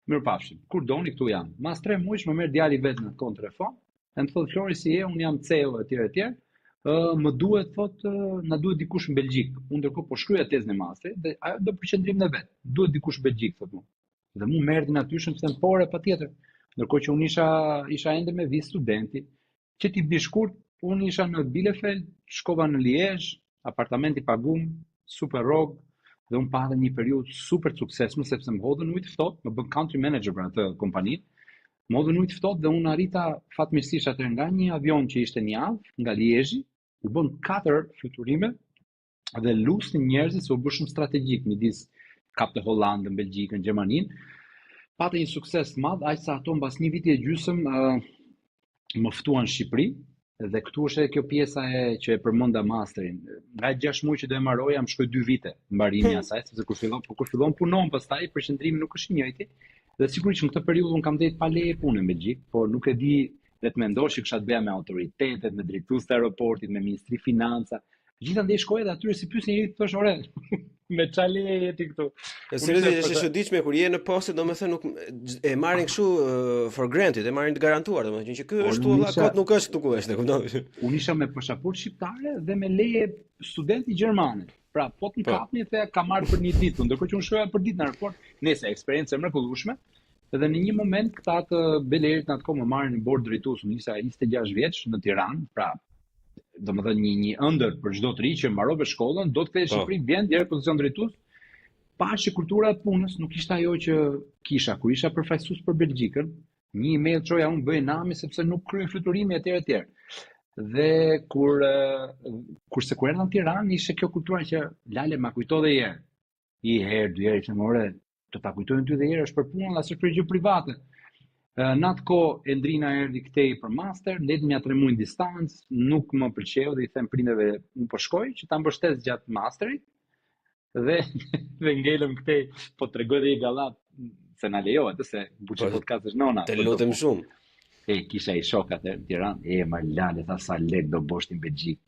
Mirupafshim. Kur doni këtu jam. Mas 3 muaj më merr djali vetë në kon telefon, e më thotë Flori si je, unë jam CEO etj. Më duhet na duhet dikush në Belgjik. Unë ndërkohë po shkruaja tezën e masterit dhe ajo do përqendrim në vet. Duhet dikush në Belgjik thotë mua. Dhe mu më erdhi natyshëm se por e patjetër. Ndërkohë që unë isha ende me vizë studenti, që ti bëj shkurt, unë isha në Bielefeld, shkova në Liège, apartamenti pagum, super rrog, dhe unë pata një periudhë super suksesshme sepse më hodhën ujë të ftohtë, më bën country manager për atë kompani. Më hodhën ujë të ftohtë dhe unë arrita fatmirësisht atë nga një avion që ishte një javë nga Liège, u bën 4 fluturime dhe lusni njerëzit se u bë shumë strategjik midis Kap të Hollandën, Belgjikën, Gjermaninë. Pata një sukses të madh, aq sa ato mbas një viti e gjysëm më ftuan në Shqipëri. Dhe këtu është edhe kjo pjesa që e përmenda masterin. Nga 6 muaj që do e mbaroja, më shkoi 2 vite mbarimi i asaj, sepse kur fillon punon, pastaj përqendrimi nuk është i njëjti. Dhe sigurisht në këtë periudhë un kam dhënë pa leje punë në Belgjik, por nuk e di le të mendosh që kisha të bëja me autoritetet, me drejtues të aeroportit, me Ministri Financa. Gjithandaj shkoj edhe aty si pyes njëri thosh, "Ore, me çfarë leje jeti këtu?" Seriozisht është e çuditshme kur je në postë, domethënë nuk e marrin kështu for granted, e marrin të garantuar, domethënë që ky është valla kot nuk është këtu ku është, kupton? Unë isha me pasaportë shqiptare dhe me leje studenti gjermane. Pra, po të më kapni the ka marrë për një ditë, ndërkohë që unë shkoja për ditë në aeroport, nëse eksperiencë e mrekullueshme. Edhe në një moment këta të Belerit në atë kohë më marrin në bord drejtues, unë isha 26 vjeç në Tiranë, pra domethënë një ëndër për çdo të ri që mbarove shkollën, do të kthehej në Shqipëri, vjen deri në pozicion drejtues. Pashë kultura e punës nuk ishte ajo që kisha kur isha përfaqësues për Belgjikën. Një email çoja unë bëj nami sepse nuk kryej fluturimi etj. Dhe kurse kur erdha në Tiranë ishte kjo kultura që Lale ma kujto dhe herë. I herë, dy herë që more, të ta kujtojnë ty dhe herë është për punë, as është për gjë private. Në atë kohë Endrina erdhi këtej për master, letëm ja 3 muaj distancë, nuk më pëlqeu dhe i them prindërve unë po shkoj që ta mbështes gjatë masterit. Dhe ngelëm këtej, po tregoj dhe i gallat se na lejohet, se buçi podcast është nona. Të lutem shumë. Kisha i shok atë në Tiranë, ma Lale, tha sa lek do bosh në Belgjik.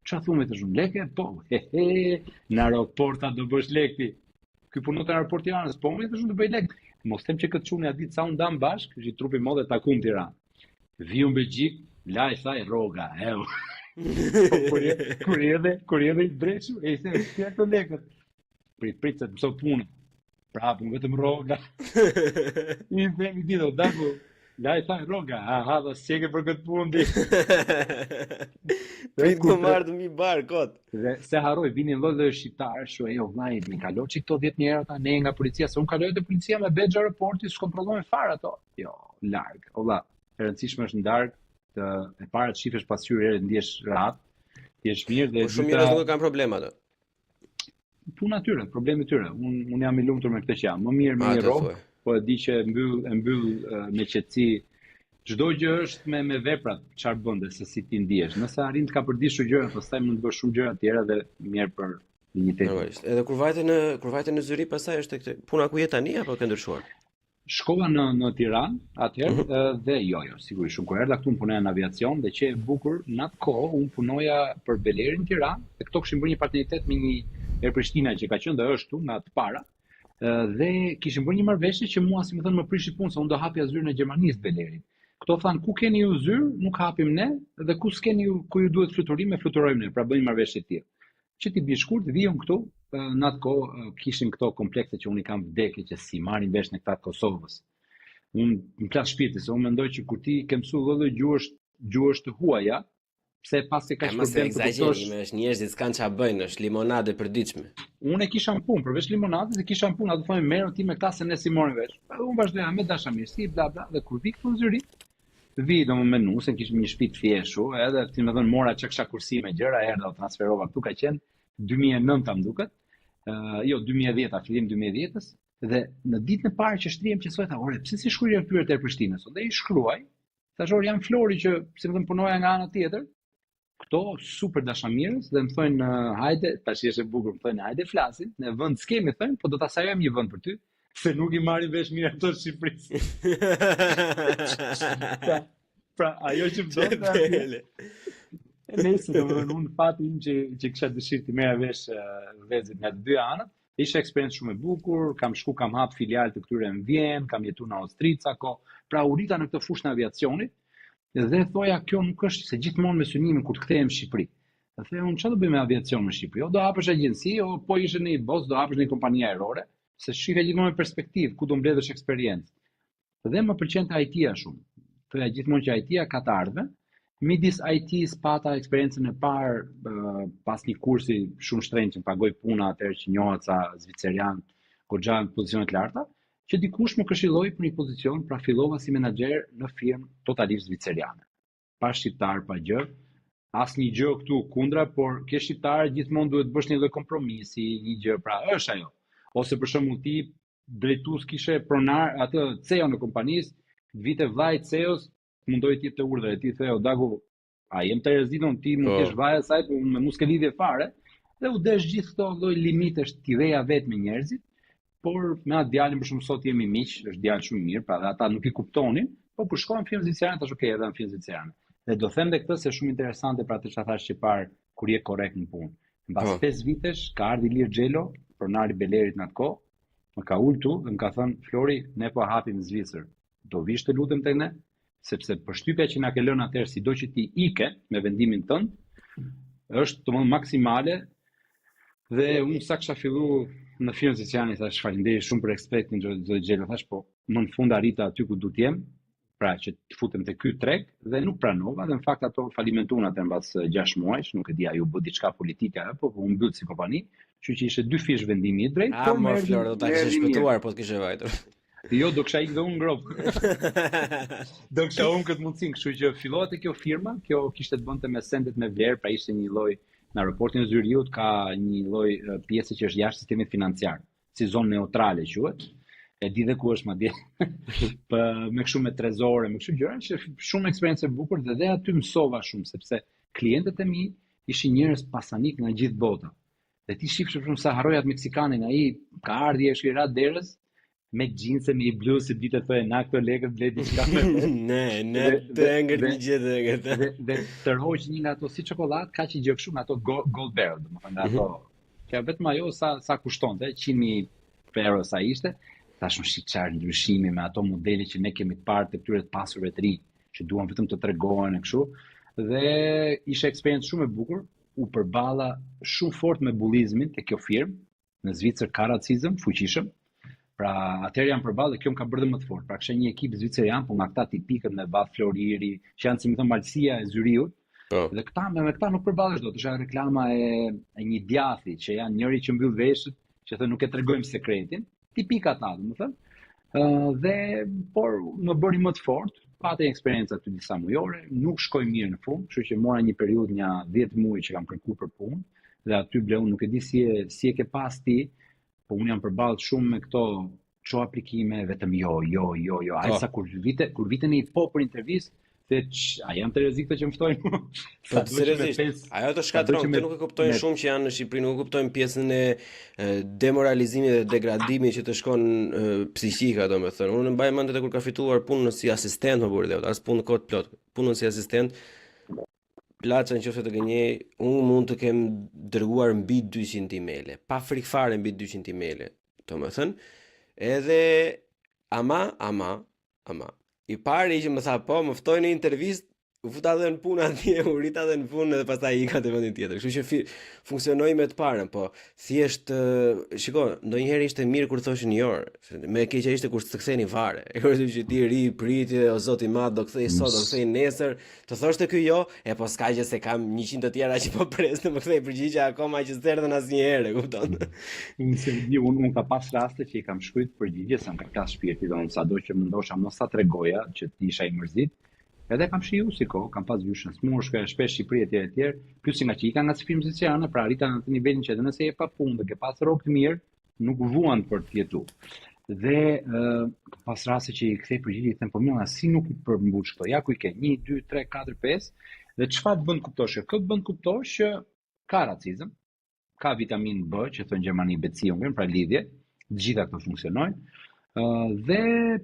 Qa thume të shumë leke? Po, në aeroporta do bësh lek ti. Ky punot në aeroport Tiranës, po më të shumë të bëj lek. Mos them që këtë çuni a ditë sa unë dam bashk, që i trupi mod dhe takum Tiranë. Viu në Belgjik, la i thaj rroga, kur edhe i drequ, i the, kja të lekët. Prit se të mëso punë. Prapë, vetëm rroga. I them i dido, daku, la i thaj rroga, dhe s'jeke për këtë punë di. Prit më marrë të mi barë, kot. Dhe se harroj, vinin lloj shqiptarë, jo vllai, mi kalo që këto 10 njerëz ata ne nga policia, se unë kaloj te policia me badge aeroporti, s'kontrollojnë fare ato. Jo, larg. Olla, e rëndësishme është ndark, e para të shifesh pasqyrë, ndihesh rahat, ndihesh mirë dhe shumë njerëz nuk kanë probleme ato. Puna tyre, problemi tyre. Unë jam i lumtur me këtë që jam. Më mirë me një rrogë, po e di që e mbyll me qetësi. Çdo gjë është me veprat, çfarë bën dhe se si ti ndihesh. Nëse arrin të kapërdishu gjëra, pastaj mund të bësh shumë gjëra tjera dhe mirë për dinjitetin. Normalisht. Edhe kur vajte në zyri pastaj është këtë puna ku je tani apo ka ndryshuar? Shkova në Tiranë atëherë dhe jo, sigurisht shumë kur erdha këtu unë punoja në aviacion dhe që e bukur në atë kohë unë punoja për Belerin në Tiranë dhe këto kishin bërë një partneritet me një Air Prishtina që ka qenë dhe është këtu në atë para dhe kishin bërë një marrëveshje që mua si më thënë më prishit punë se unë do hapja zyrën e Gjermanisë Belerit. Këto thanë ku keni ju zyrë, nuk hapim ne dhe ku s'keni ju ku ju duhet fluturim e fluturojmë ne, pra bëjmë marrëveshje të tillë. Që ti bi shkurt, vijëm këtu, në atë kohë kishin këto komplekse që unë i kam vdekje që si marrin vesh në këta të Kosovës. Unë më plas shpirti se unë mendoj që kur ti ke mësuar lloj gjuhësh të huaja, pse pas se ka problem të kuptosh. Është njerëzit s'kan ç'a bëjnë, është limonade e përditshme. Unë e kisha në punë, përveç limonadës e kisha në punë, ato thonë merr ti me këta se ne si morrim vesh. Unë vazhdoja me dashamirësi, bla bla, dhe kur vi këtu në zyri, vi me se kishim një shtëpi të thjeshtu, edhe ti më thon mora çka kisha kursime gjëra, erdha u transferova këtu ka qenë 2009 më duket. Jo 2010, fillim 2010-s dhe në ditën e parë që shtrihem që thoj tha, "Ore, pse si shkruaj këtyre të Prishtinës?" Dhe i shkruaj, thashor jam Flori që si më thon punoja nga ana tjetër. Këto super dashamirës dhe më thonë hajde, tash është e bukur, më thonë hajde flasim, në vend s'kemi thonë, po do ta sajojmë një vend për ty, se nuk i marrin vesh mirë ato të Shqipërisë. pra ajo që më thonë nëse do unë fatin që kisha dëshirë të merra vesh vezit nga të dy anët, ishte eksperiencë shumë e bukur, kam hap filial të këtyre në Vjenë, kam jetuar në Austri ca kohë, pra u rita në këtë fushë në aviacionit. Dhe thoja kjo nuk është se gjithmonë me synimin kur të kthehem në Shqipëri. Dhe thoya unë çfarë do bëj me aviacion në Shqipëri? Jo do hapësh agjenci, po ishe në një bos do hapësh në një kompani ajrore, se shihej gjithmonë me perspektivë ku do mbledhësh eksperiencë. Dhe më pëlqente IT-a shumë. Thoya gjithmonë që IT-a ka të ardhme. Midis IT-s pata eksperiencën e parë pas një kursi shumë shtrenjtë që më pagoi puna atëherë që njoha ca zvicerian, goxha në pozicione të larta, që dikush më këshilloi për një pozicion, pra fillova si menaxher në firmë totalisht zviceriane. Pa shqiptar, pa gjë, asnjë gjë këtu kundra, por ke shqiptar gjithmonë duhet bësh një lloj kompromisi, një gjë, pra është ajo. Ose për shembull ti drejtues kishe pronar atë CEO në kompanisë, vite vllai CEO-s mundoi ti të urdhër, ti theu Dagu, a jem të rezidon ti nuk kesh vaja saj, po me mos ke lidhje fare, dhe u desh gjithë këto lloj limitesh t'i veja vetë me njerëzit, por me atë djalin për shumë sot jemi miq, është djalë shumë mirë, pra dhe ata nuk i kuptonin, po kur shkojmë në firmë zviceriane, tash okay, edhe në firmë zviceriane. Dhe do them dhe këtë se shumë interesante pra të çfarë thash që parë kur je korrekt në punë. Mbas 5 vitesh ka ardhi Ilir Xhelo, pronari Belerit në atë kohë, më ka ultu dhe më ka thënë Flori, ne po hapim në Zvicër. Do vish të lutem tek ne, sepse përshtypja që na ke lënë atëherë sido që ti ike me vendimin tënd, është domosdoshmë maksimale. Dhe unë sa kisha filluar në firmën zviceriane, thash faleminderit shumë për respektin Xhelo, thash po më në fund arrita aty ku du të jem. pra që të futem te ky treg dhe nuk pranova dhe në fakt ato falimentuan atë mbas 6 muajsh, nuk e di ajo bë diçka politike apo po u mbyll si kompani, kështu që ishte 2 fish vendimi i drejtë, por më Flor do ta kishe shpëtuar po të kishe vajtur. Jo, do kisha ikë dhe unë ngrop. Do kisha unë këtë mundësinë, kështu që fillohet kjo firma, kjo kishte të bënte me sendet me vlerë, pra ishte një lloj në aeroportin e Zyriut ka një lloj pjesë që është jashtë sistemit financiar, si zonë neutrale quhet. E di dhe ku është madje. Me kështu me trezore, me kështu gjëra që shumë eksperiencë e bukur dhe aty mësova shumë sepse klientët e mi ishin njerëz pasanik nga gjithë bota. Dhe ti shifsh shumë sa harroj atë meksikanin, ai ka ardhi e shkirat derës me xhinse me i blu si ditë thonë na këto lekë blej diçka me. Ne të ngër një gjë dhe dhe tërhoq një nga ato si çokoladë, kaq i gjë kështu me ato gold barrel, domethënë ato që vetëm ajo sa kushtonte, 100.000 euro sa ishte. Tash më shik çfarë ndryshimi me ato modele që ne kemi parë të këtyre të pasurve të ri, që duan vetëm të tregohen e kështu. Dhe ishte eksperiencë shumë e bukur, u përballa shumë fort me bullizmin te kjo firmë, në Zvicër ka racizëm fuqishëm. Pra atëherë janë përballë dhe kjo më ka bërë dhe më të fortë. Pra kishte një ekip zvicerian, po nga këta tipikët me Bath Floriri, që janë si më thon Malësia e Zyriut. Dhe me këta nuk përballesh dot. Është reklama e një djathi që janë njëri që mbyll veshët, që thonë nuk e tregojmë sekretin. Tipika ata, domethënë. Dhe por më bëri më të fortë, pati eksperiencë aty disa mujore, nuk shkoi mirë në fund, kështu që mora një periudhë një 10 muaj që kam kërkuar për punë, dhe aty bleu nuk e di si e ke pas ti, po unë jam përballë shumë me këto ço aplikime, vetëm jo. Ai sa kur viten i po për intervistë, a jam të rrezik të që më ftojnë? Seriozisht, ajo të shkatron, këto nuk e kuptojnë shumë që janë në Shqipëri, nuk e kuptojnë pjesën e demoralizimit dhe degradimit që të shkon psiqika, domethënë. Unë mbaj mend kur ka fituar punën si asistent më burrë, as punë kot plot, punën si asistent. Plaça nëse të gënjej, unë mund të kem dërguar mbi 200 emailë, pa frikë fare mbi 200 emailë, domethënë. Edhe ama i pari që më tha po, më ftoi në intervistë, u futa edhe në punë atje, u rita edhe në punë dhe pastaj ika te vendi tjetër. Kështu që funksionoi me të parën, po thjesht shiko, ndonjëherë ishte mirë kur thoshin jo, më e keqja ishte kur të ktheni fare. E kur që ti ri pritje, o zoti i madh, do kthej sot, do kthej nesër, të thoshte ky jo, e po s'ka gjë se kam 100 të tjera që po pres të më kthej përgjigje akoma që s'erdhën asnjëherë, kupton? Unë ka pas raste që i kam shkruajt përgjigje, sa më ka plas shpirti, domethënë sado që mendosha mos ta tregoja që ti isha i mërzit. Edhe kam shiu si kohë, kam pas vyshën smur, shkoja shpesh Shqipëri etj. Plus nga që i ka nga si firmë zviceriane, pra arrita në atë nivelin që edhe nëse je pa punë dhe ke pas rrogë të mirë, nuk vuan për të jetuar. Dhe pas raste që i kthej përgjigje, i them po mirë, si nuk i përmbush këto. Ja ku i ke 1 2 3 4 5 dhe çfarë të bën kuptosh? Këtë bën kuptosh që ka racizëm, ka vitaminë B, që thon Gjermani Beziehungen, pra lidhje, të gjitha këto funksionojnë. Dhe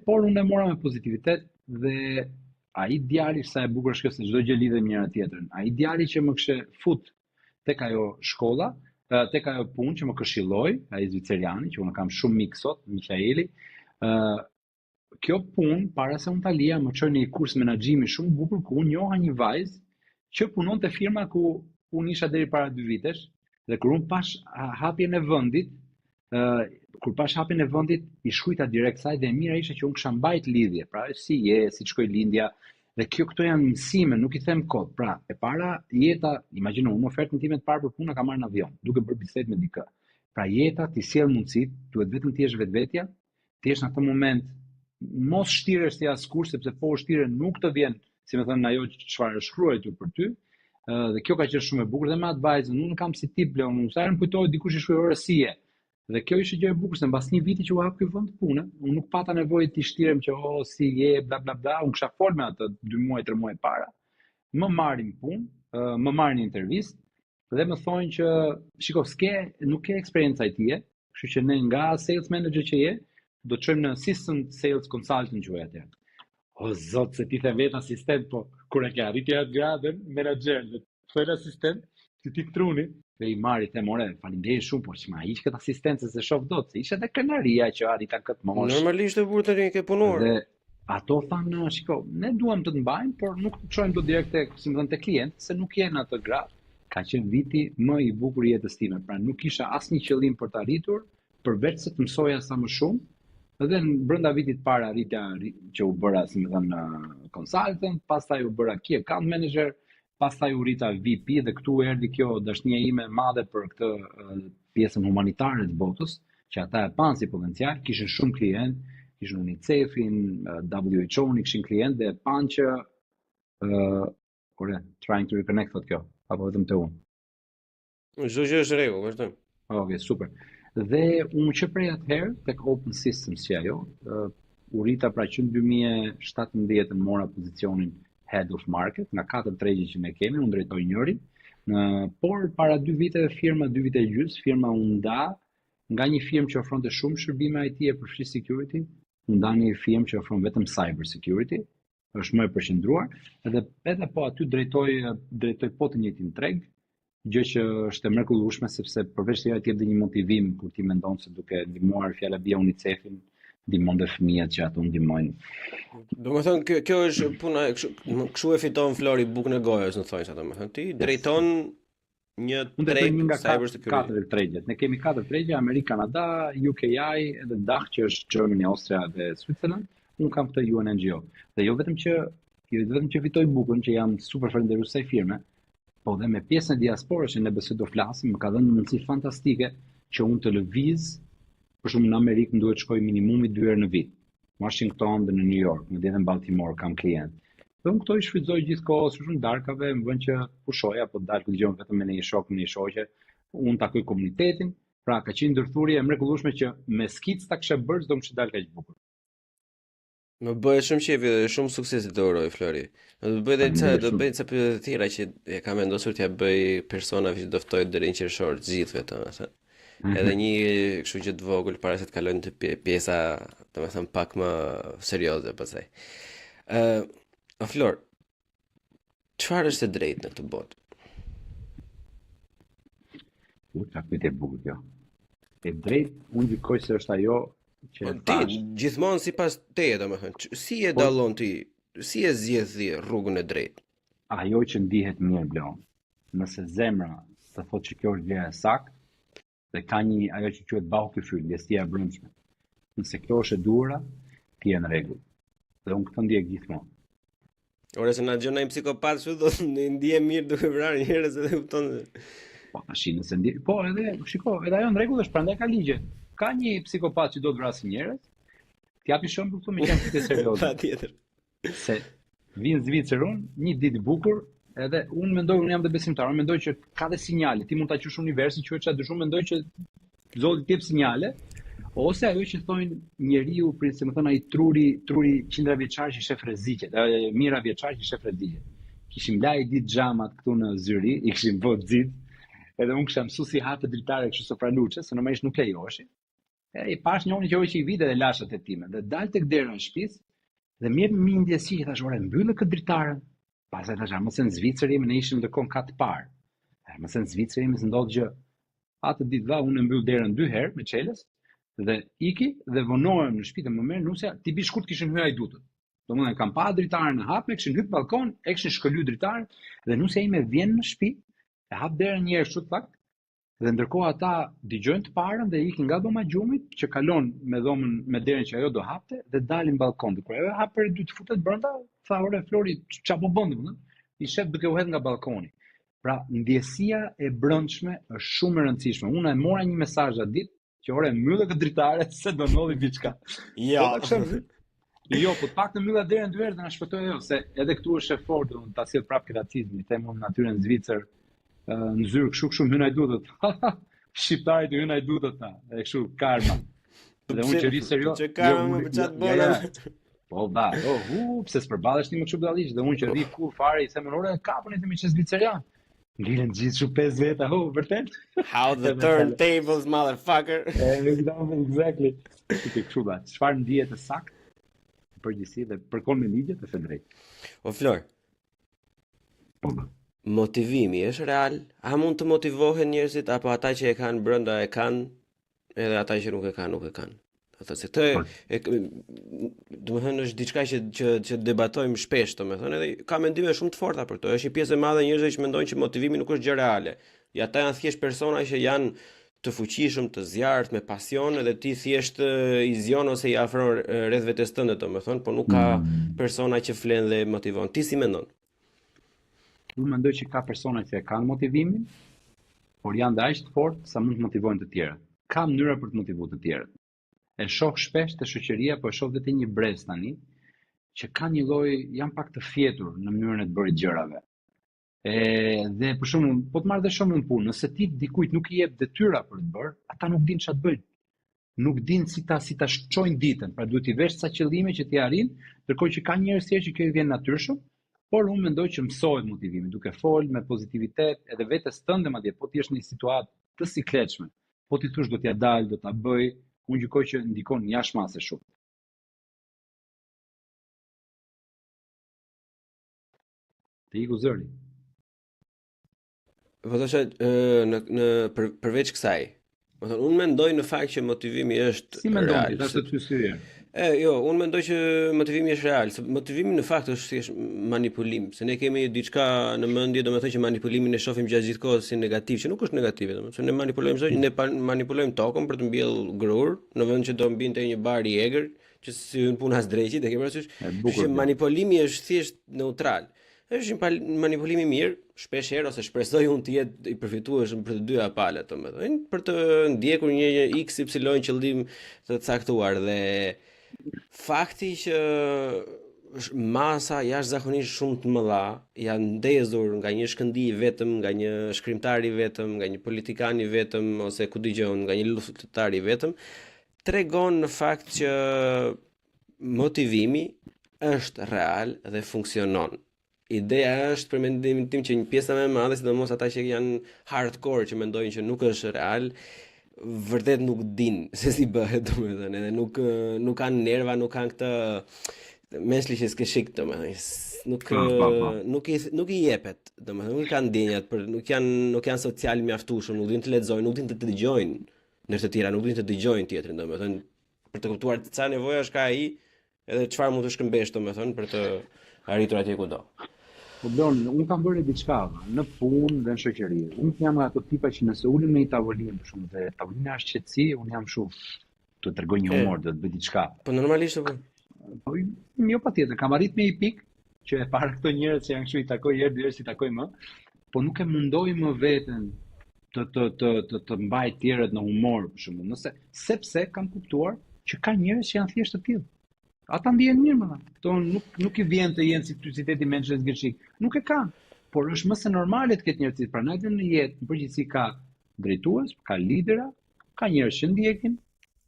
por unë e mora me pozitivitet dhe ai djali sa e bukur është kjo se çdo gjë lidhet me njëra tjetrën. Ai djali që më kishte fut tek ajo shkolla, tek ajo punë që më këshilloi, ai zviceriani që unë kam shumë mik sot, Michaeli. Kjo punë para se unë ta lija më çoi në një kurs menaxhimi shumë bukur ku unë njoha një vajzë që punon te firma ku unë isha deri para 2 vitesh dhe kur unë pash hapjen e vendit, i shkruajta direkt saj dhe e mira ishte që unë kisha mbajt lidhje, pra si shkoi lindja, dhe këto janë mësime, nuk i them kot. Pra, e para jeta, imagjino, unë ofertën time të parë për punë ka marrë në avion, duke bërë bisedë me dikë. Pra jeta ti sjell mundësit, duhet vetëm ti jesh vetvetja, ti jesh në atë moment, mos shtiresh ti askush sepse po shtire nuk të vjen, si më thënë ajo çfarë është shkruar për ty. Dhe kjo ka qenë shumë e bukur dhe me atë vajzën, unë kam si tip Leon, sa herë më kujtohet dikush i shkruaj orasie. Dhe kjo ishte gjë e bukur se mbas një viti që u hap ky vend pune, unë nuk pata nevojë të shtirem që si je bla bla bla, unë kisha fol me atë 2 muaj 3 muaj para. Më marrin punë, më marrin intervistë dhe më thonë që shiko, nuk ke eksperiencë IT-e, kështu që ne nga sales manager që je, do të çojmë në assistant sales consultant quhet atë. O zot, se ti the vetë asistent, po kur e ke arritur atë gradën, menaxher, thonë asistent, ti truni. Dhe i marri të more, faleminderit shumë, por që ma hiq këtë asistencë se shoh dot, se ishte edhe krenaria që arrita këtë moshë. Normalisht e burr tani ke punuar. Dhe ato thanë, shiko, ne duam të mbajmë, por nuk të çojmë dot direkt tek, si më thënë, tek klient, se nuk je në atë grad. Ka qenë viti më i bukur i jetës time, pra nuk kisha asnjë qëllim për të arritur, përveç se të mësoja sa më shumë Edhe brenda vitit parë arritja që u bëra, si më thënë, consultant, pastaj u bëra key account manager, pastaj u rrita VP dhe këtu erdhi kjo dashnia ime e madhe për këtë pjesën humanitare të botës, që ata e panë si potencial, kishin shumë klient, kishin UNICEF-in, WHO-n, kishin klient dhe e panë që trying to reconnect thot kjo, apo vetëm te unë. Çdo gjë është rregull, vazhdojmë. Ok, super. Dhe unë që prej atëherë tek Open Systems që ajo, u rrita pra që në 2017 mora pozicionin Head of Market, nga 4 tregje që ne kemi, unë drejtoj njërin, por para 2 viteve firma, 2 vite e gjys, firma u nda nga një firmë që ofronte shumë shërbime IT e përfshi security, u nda një firmë që ofron vetëm cyber security, është më e përqendruar, edhe po aty drejtoj po të njëjtin treg, gjë që është e mrekullueshme sepse përveç se ti jep një motivim kur ti mendon se duke ndihmuar fjala bia UNICEF-in, ndihmon dhe fëmijët që ato ndihmojnë. Domethënë kjo është puna kështu e fiton Flori bukën e gojës, në thonjë sa domethënë ti drejton një treg cyber security. 4 tregjet. Ne kemi 4 tregje, Amerika, Kanada, UKI, edhe DACH që është Germany, Austria dhe Switzerland. Unë kam këtë UNNGO. Dhe jo vetëm që fitoj bukën, që jam super falenderues kësaj firme, po dhe me pjesën e diasporës që ne besoj do flasim, më ka dhënë mundësi fantastike që unë të lëviz, për shumë në Amerikë më duhet shkoj minimumi 2 herë në vit. Washington dhe në New York, në dhe në Baltimore kam klient. Dhe unë këto i shfrytëzoj gjithkohë, shumë darkave, më vjen që pushoja, apo dalë këtë gjë vetëm me një shok, me një shoqe, unë takoj komunitetin, pra ka qenë ndërthurje e mrekullueshme që me skic ta kisha bërë do më kishte dalë kaq bukur. Më bëhet shumë qefi dhe shumë suksesi të uroj, Flori. Do bëj ca pyetje të tjera që e kam vendosur t'ja bëj personave që do ftoj deri në qershor, të gjithëve domethënë. Edhe një kështu që të vogël para se të kalojnë te pjesa, domethënë pak më serioze pastaj. Flor, çfarë është e drejtë në këtë botë? Ka pyetje e bukur kjo. E drejtë, unë gjykoj se është ajo që ti gjithmonë sipas teje domethënë, si e dallon ti, si e zgjedh ti rrugën e drejtë? Ajo që ndihet mirë blon. Nëse zemra të thotë që kjo është vlera e saktë, dhe ka një ajo që quhet bauhgefühl, ndjesia e brendshme. Nëse kjo është e duhura, ti je në rregull. Dhe unë këtë ndjek gjithmonë. Ora se na gjonaj psikopat kështu do të ndihem mirë duke vrarë njerëz edhe kupton. Po tash nëse po edhe shiko, edhe ajo në rregull është, prandaj ka ligje. Ka një psikopat që do të vrasë njerëz, t'japi shembull këtu me qenë të serioze. Patjetër. Se vin në Zvicër një ditë bukur, edhe unë jam dhe besimtar, unë mendoj që ka dhe sinjale, ti mund ta qush universin, quhet çfarë dëshon, mendoj që Zoti të jep sinjale, ose ajo që thonë njeriu, për se më thon ai truri qindra vjeçar që shef rreziqet, mira vjeçar që shef rreziqet. Kishim lajë ditë xhamat këtu në Zyri, i kishim vot xhit, edhe unë kisha mësuar si hatë dritare kështu sofraluçe, se normalisht nuk lejoheshin. I pash njëri që hoqi i vite dhe lashat e time, dhe dal tek dera e shtëpisë, dhe më jep një ndjesi që thash, ore, mbyllë këtë dritaren. Pastaj thash, mos e në Zvicër jemi, ne ishim ndërkohë kat parë. Mos e në Zvicër jemi, se ndodh gjë. Atë ditë dha unë mbyll derën 2 herë me çelës dhe iki dhe vonohem në shtëpi të më merr nusja, ti bi shkurt kishin hyrë ai dutët. Domethënë kam pa dritaren në hap, kishin hyrë në balkon, e kishin shkëlyer dritaren dhe nusja ime vjen në shtëpi, e hap derën një herë kështu tak. Dhe ndërkohë ata dëgjojnë të parën dhe ikin nga dhoma gjumit që kalon me dhomën me derën që ajo do hapte dhe dalin në balkon. Kur ajo hap për 2 të futet brenda, tha ore Flori, çfarë po bën domethënë? I shef duke u hedh nga balkoni. Pra ndjesia e brendshme është shumë e rëndësishme. Unë e mora një mesazh atë ditë që ore mbyllë këtë dritare se do ndodhi diçka. Ja. Jo, po të paktën mbylla derën 2 herë dhe na shpëtoi ajo, se edhe këtu është e fortë, do ta sjell prapë katacizmin, i them unë natyrën në Zvicër. Në Zyrë kështu hyn ai dutët. Shqiptarit hyn ai dutët ta. E kështu karma. Dhe unë që ri serios. Çe karma me çat bola. Po da, pse s'përballesh ti me kështu dallish, dhe unë që ri kur fare i them ore kapën ti me çes Zvicerian. Ngjilen gjithë çu 5 veta, vërtet. How the turntables motherfucker. Exactly. Ti kështu da. Çfarë ndihet të saktë? Përgjithësi dhe përkon me ligjet e drejtë. O Flor. Po. Motivimi është real? A mund të motivohen njerëzit apo ata që e kanë brenda e kanë, edhe ata që nuk e kanë? Ata se këtë domethënë është diçka që debatojmë shpesh, domethënë, edhe ka mendime shumë të forta për këtë. Është një pjesë e madhe e njerëzve që mendojnë që motivimi nuk është gjë reale. Ja ata janë thjesht persona që janë të fuqishëm, të zjarrt, me pasion, edhe ti thjesht i zgjon ose i afron rreth vetes tënde, domethënë, po nuk ka persona që flen dhe motivon. Ti si mendon? Unë mendoj që ka persona që e kanë motivimin, por janë dhe aq të fortë sa mund të motivojnë të tjerët. Ka mënyra për të motivuar të tjerët. E shoh shpesh te shoqëria, po e shoh vetë një brez tani, që ka një lloj, janë pak të fjetur në mënyrën e të bërit gjërave. Dhe për shembull, po të marrë dhe shumë në punë, nëse ti dikujt nuk i jep detyra për të bërë, ata nuk dinë çfarë të bëjnë. Nuk dinë si ta shçojnë ditën, pra duhet i vesh sa qëllime që ti arrin, ndërkohë që ka njerëz tjerë që kjo i vjen natyrshëm, por unë mendoj që mësohet motivimi, duke fol me pozitivitet, edhe vetes tënde madje, po ti je në një situatë të sikletshme, po ti thosh do t'ja dal, do ta bëj, unë gjykoj që ndikon jashtëmase shumë. Të iku zëri. Po thosha përveç kësaj. Do thonë unë mendoj në fakt që motivimi është Si mendon real. ti, tash të ty si vjen? Jo, unë mendoj që motivimi është real, se motivimi në fakt është thjesht manipulim, se ne kemi diçka në mendje, domethënë që manipulimin e shohim gjatë gjithë kohës si negativ, që nuk është negativ, domethënë se ne manipulojmë çdo gjë, ne manipulojmë tokën për të mbjell grur, në vend që do mbinte një bar i egër, që si hyn puna drejqit, e ke parasysh? Që manipulimi është thjesht neutral. Është një manipulimi mirë, shpesh herë ose shpresoj unë të jetë i përfitueshëm për të dyja palët, domethënë, për të ndjekur një XY qëllim të caktuar dhe fakti që masa jashtëzakonisht shumë të mëdha janë ndezur nga një shkëndij vetëm, nga një shkrimtar i vetëm, nga një politikan i vetëm ose ku dëgjon, nga një luftëtar i vetëm, tregon në fakt që motivimi është real dhe funksionon. Ideja është për mendimin tim që një pjesa më e madhe, sidomos ata që janë hardcore që mendojnë që nuk është real, vërtet nuk dinë se si bëhet, domethënë, edhe nuk kanë nerva, nuk kanë këtë mesli që s'ke shik, domethënë, nuk i jepet, domethënë, nuk kanë ndjenjat, nuk janë social mjaftueshëm, nuk dinë të lexojnë, nuk dinë të dëgjojnë, ndër të tjera nuk dinë të dëgjojnë tjetrin, domethënë, për të kuptuar sa nevojash ka ai, edhe çfarë mund të shkëmbesh, domethënë, për të arritur atje ku do. Po Blon, unë kam bërë diçka në punë dhe në shoqëri. Unë jam nga ato tipa që nëse ulem në një tavolinë, për shembull, dhe tavolina është qetësi, unë jam të tregoj një humor, do të bëj diçka. Po normalisht po. Po jo patjetër, kam arrit me një pikë që e para këto njerëz që janë kështu i takoj herë dy herë si takoj më, po nuk e mundoj më veten të mbaj tjerët në humor, për shembull, sepse kam kuptuar që ka njerëz që janë thjesht të tillë. Ata ndjen mirë më. Këto nuk i vjen të jenë si ty mençes gërshik. Nuk e kanë. Por është më se normale të ketë njerëzit. Prandaj në jetë, në përgjithësi ka drejtues, ka lidera, ka njerëz që ndjekin,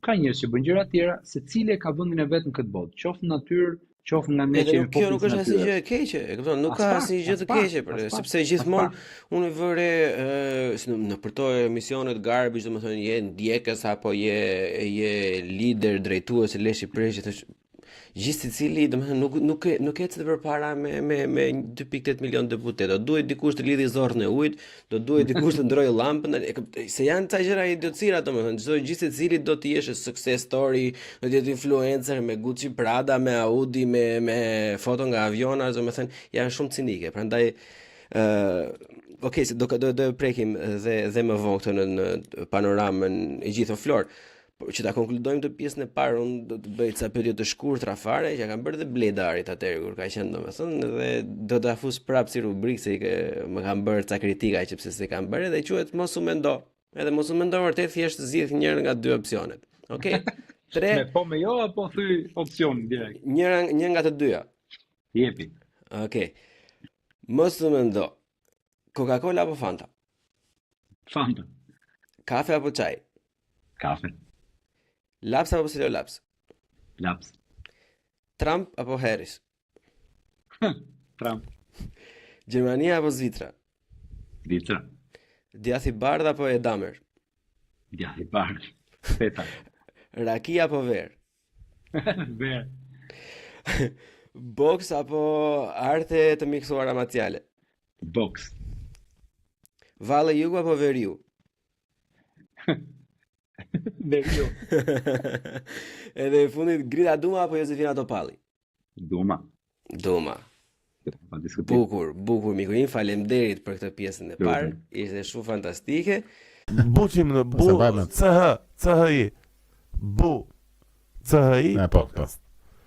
ka njerëz që bëjnë gjëra të tjera, secili ka vendin e vet në këtë botë. Qoftë në natyrë, qoftë nga ne që kjo nuk është asnjë gjë e keqe, e kupton? Nuk ka asnjë gjë të keqe, sepse gjithmonë unë vëre në përto emisionet garbage, domethënë je ndjekës apo je lider, drejtues, leshi presh, gjithë secili domethënë nuk ecet përpara me 2.8 milion deputet. Do duhet dikush të lidhë zorrën e ujit, do duhet dikush të ndrojë llampën, se janë ca gjëra idiotësira domethënë. Gjithë secili do të jesh success story, do të jetë influencer me Gucci, Prada, me Audi, me foto nga aviona, domethënë janë shumë cinike. Prandaj okay, do prekim dhe më vonë këtë në panoramën e gjithë Flor. Që ta konkludojmë të pjesën e parë, unë do të bëj ca pyetje të shkurtra fare që kanë bërë dhe Bledarit atëherë kur ka qenë domethënë, dhe do ta fus prapë si rubrikë se më kanë bërë ca kritika që pse s'e kanë bërë, dhe quhet mos u mendo. Edhe mos u mendo vërtet, thjesht zgjidh njërin nga dy opsionet. Okej. 3 me jo apo thy opsion direkt. Një nga të dyja. Jepi. Okej. Mos u mendo. Coca-Cola apo Fanta? Fanta. Kafe apo çaj? Kafe. Laps apo Silolaps? Laps. Trump apo Harris? Trump. Gjermania apo Zvicra? Zvicra. Djathi bardh apo Edamer? Djathi bardh. Feta. Raki apo ver? Ver. Boks apo arte të miksuara marciale? Boks. Valle Jugu apo Veriu? Veriu. Edhe në fundit Grida Duma apo Josefina Topalli? Duma. Bukur, miku im, faleminderit për këtë pjesën e parë. Ishte shumë fantastike. Buçim në bu, CH, CHI. Bu, CHI, Po.